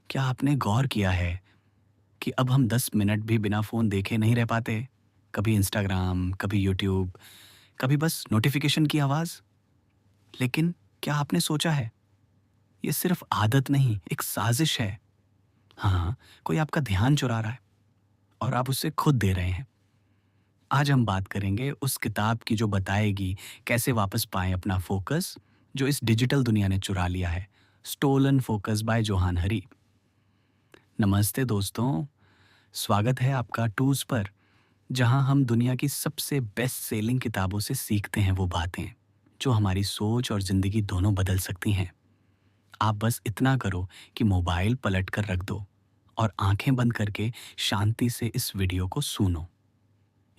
क्या आपने गौर किया है कि अब हम 10 मिनट भी बिना फ़ोन देखे नहीं रह पाते? कभी इंस्टाग्राम, कभी यूट्यूब, कभी बस नोटिफ़िकेशन की आवाज़। लेकिन क्या आपने सोचा है, ये सिर्फ़ आदत नहीं, एक साज़िश है। हाँ, कोई आपका ध्यान चुरा रहा है और आप उसे खुद दे रहे हैं। आज हम बात करेंगे उस किताब की जो बताएगी कैसे वापस पाएँ अपना फ़ोकस, जो इस डिजिटल दुनिया ने चुरा लिया है। स्टोलन फ़ोकस बाय जोहान हरी। नमस्ते दोस्तों, स्वागत है आपका टूज़ पर, जहां हम दुनिया की सबसे बेस्ट सेलिंग किताबों से सीखते हैं वो बातें जो हमारी सोच और जिंदगी दोनों बदल सकती हैं। आप बस इतना करो कि मोबाइल पलट कर रख दो और आंखें बंद करके शांति से इस वीडियो को सुनो।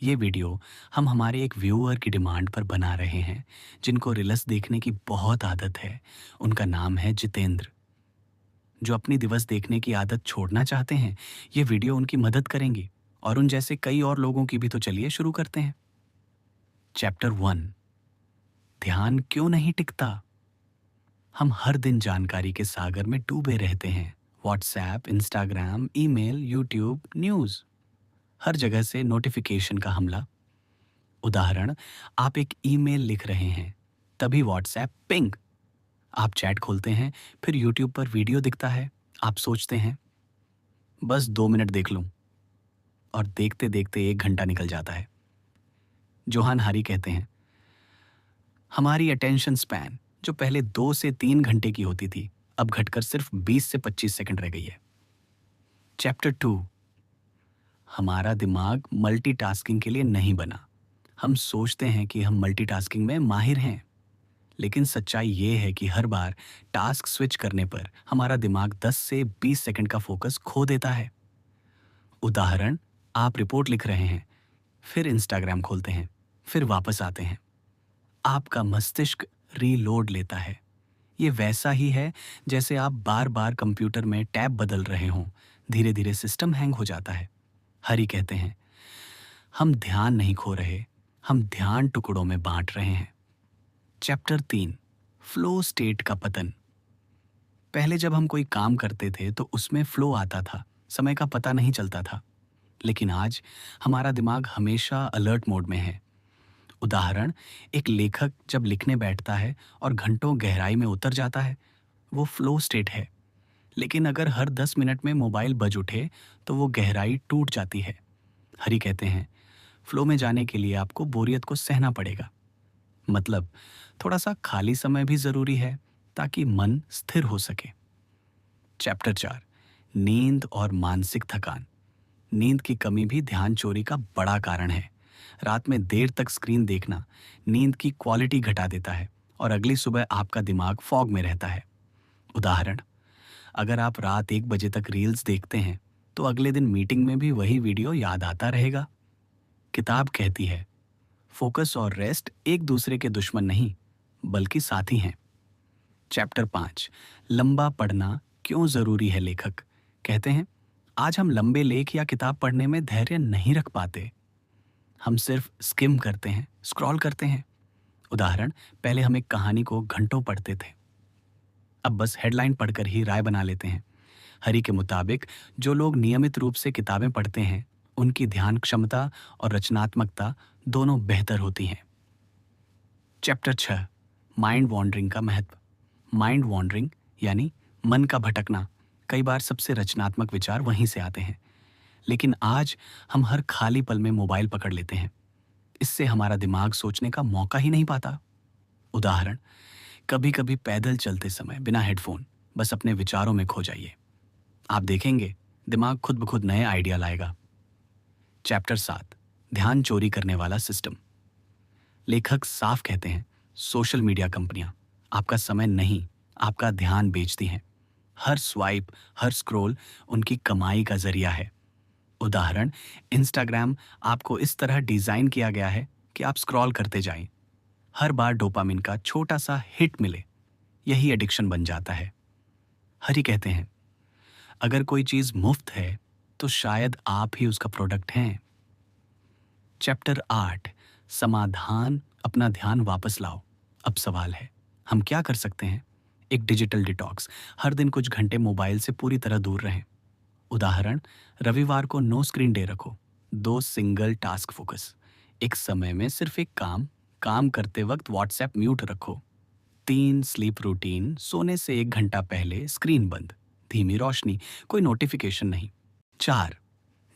ये वीडियो हम हमारे एक व्यूअर की डिमांड पर बना रहे हैं, जिनको रील्स देखने की बहुत आदत है। उनका नाम है जितेंद्र, जो अपनी दिवस देखने की आदत छोड़ना चाहते हैं। ये वीडियो उनकी मदद करेंगी और उन जैसे कई और लोगों की भी। तो चलिए शुरू करते हैं। चैप्टर 1, ध्यान क्यों नहीं टिकता। हम हर दिन जानकारी के सागर में डूबे रहते हैं। WhatsApp, Instagram, email, YouTube, news, हर जगह से नोटिफिकेशन का हमला। उदाहरण, आप एक ईमेल लिख रहे हैं, तभी व्हाट्सएप पिंग। आप चैट खोलते हैं, फिर यूट्यूब पर वीडियो दिखता है। आप सोचते हैं बस 2 मिनट देख लूं, और देखते देखते 1 घंटा निकल जाता है। जोहान हारी कहते हैं, हमारी अटेंशन स्पैन जो पहले 2 से 3 घंटे की होती थी, अब घटकर सिर्फ 20 से 25 सेकंड रह गई है। चैप्टर 2, हमारा दिमाग मल्टीटास्किंग के लिए नहीं बना। हम सोचते हैं कि हम मल्टीटास्किंग में माहिर हैं, लेकिन सच्चाई ये है कि हर बार टास्क स्विच करने पर हमारा दिमाग 10 से 20 सेकंड का फोकस खो देता है। उदाहरण, आप रिपोर्ट लिख रहे हैं, फिर इंस्टाग्राम खोलते हैं, फिर वापस आते हैं। आपका मस्तिष्क रीलोड लेता है। ये वैसा ही है जैसे आप बार बार कंप्यूटर में टैब बदल रहे हों। धीरे धीरे सिस्टम हैंग हो जाता है। हरी कहते हैं, हम ध्यान नहीं खो रहे, हम ध्यान टुकड़ों में बांट रहे हैं। चैप्टर 3, फ्लो स्टेट का पतन। पहले जब हम कोई काम करते थे तो उसमें फ्लो आता था, समय का पता नहीं चलता था। लेकिन आज हमारा दिमाग हमेशा अलर्ट मोड में है। उदाहरण, एक लेखक जब लिखने बैठता है और घंटों गहराई में उतर जाता है, वो फ्लो स्टेट है। लेकिन अगर हर 10 मिनट में मोबाइल बज उठे तो वो गहराई टूट जाती है। हरी कहते हैं, फ्लो में जाने के लिए आपको बोरियत को सहना पड़ेगा। मतलब, थोड़ा सा खाली समय भी जरूरी है ताकि मन स्थिर हो सके। चैप्टर 4, नींद और मानसिक थकान। नींद की कमी भी ध्यान चोरी का बड़ा कारण है। रात में देर तक स्क्रीन देखना नींद की क्वालिटी घटा देता है और अगली सुबह आपका दिमाग फॉग में रहता है। उदाहरण, अगर आप रात 1 बजे तक रील्स देखते हैं तो अगले दिन मीटिंग में भी वही वीडियो याद आता रहेगा। किताब कहती है, फोकस और रेस्ट एक दूसरे के दुश्मन नहीं, बल्कि साथी हैं। चैप्टर 5, लंबा पढ़ना क्यों जरूरी है। लेखक कहते हैं, आज हम लंबे लेख या किताब पढ़ने में धैर्य नहीं रख पाते। हम सिर्फ स्किम करते हैं, स्क्रॉल करते हैं। उदाहरण, पहले हम एक कहानी को घंटों पढ़ते थे, अब बस हेडलाइन पढ़कर ही राय बना लेते हैं। हरी के मुताबिक जो लोग नियमित रूप से किताबें पढ़ते हैं, उनकी ध्यान क्षमता और रचनात्मकता दोनों बेहतर होती हैं। चैप्टर 6, माइंड वॉन्डरिंग का महत्व। माइंड वॉन्डरिंग यानी मन का भटकना। कई बार सबसे रचनात्मक विचार वहीं से आते हैं, लेकिन आज हम हर खाली पल में मोबाइल पकड़ लेते हैं। इससे हमारा दिमाग सोचने का मौका ही नहीं पाता। उदाहरण, कभी कभी पैदल चलते समय बिना हेडफोन बस अपने विचारों में खो जाइए। आप देखेंगे दिमाग खुद ब खुद नए आइडिया लाएगा। चैप्टर 7, ध्यान चोरी करने वाला सिस्टम। लेखक साफ कहते हैं, सोशल मीडिया कंपनियां आपका समय नहीं, आपका ध्यान बेचती हैं। हर स्वाइप, हर स्क्रॉल उनकी कमाई का जरिया है। उदाहरण, इंस्टाग्राम आपको इस तरह डिजाइन किया गया है कि आप स्क्रॉल करते जाएं, हर बार डोपामिन का छोटा सा हिट मिले। यही एडिक्शन बन जाता है। हरी कहते हैं, अगर कोई चीज मुफ्त है तो शायद आप ही उसका प्रोडक्ट हैं। चैप्टर 8, समाधान, अपना ध्यान वापस लाओ। अब सवाल है, हम क्या कर सकते हैं। एक डिजिटल डिटॉक्स, हर दिन कुछ घंटे मोबाइल से पूरी तरह दूर रहें। उदाहरण, रविवार को नो स्क्रीन डे रखो। 2 सिंगल टास्क फोकस, एक समय में सिर्फ एक काम, काम करते वक्त व्हाट्सएप म्यूट रखो। 3 स्लीप रूटीन, सोने से 1 घंटा पहले स्क्रीन बंद, धीमी रोशनी, कोई नोटिफिकेशन नहीं। 4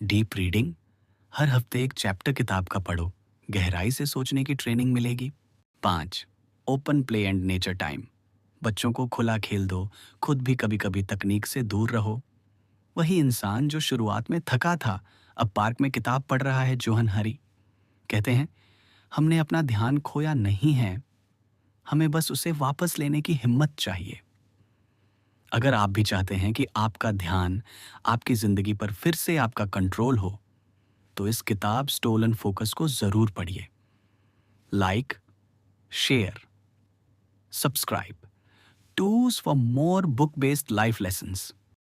डीप रीडिंग, हर हफ्ते एक चैप्टर किताब का पढ़ो, गहराई से सोचने की ट्रेनिंग मिलेगी। 5 open play and nature time, बच्चों को खुला खेल दो, खुद भी कभी कभी तकनीक से दूर रहो। वही इंसान जो शुरुआत में थका था, अब पार्क में किताब पढ़ रहा है। जोहन हरी कहते हैं, हमने अपना ध्यान खोया नहीं है, हमें बस उसे वापस लेने की हिम्मत चाहिए। अगर आप भी चाहते हैं कि आपका ध्यान आपकी जिंदगी पर फिर से आपका कंट्रोल हो, तो इस किताब स्टोलन फोकस को जरूर पढ़िए। Like, share, subscribe, tools for more book based life lessons.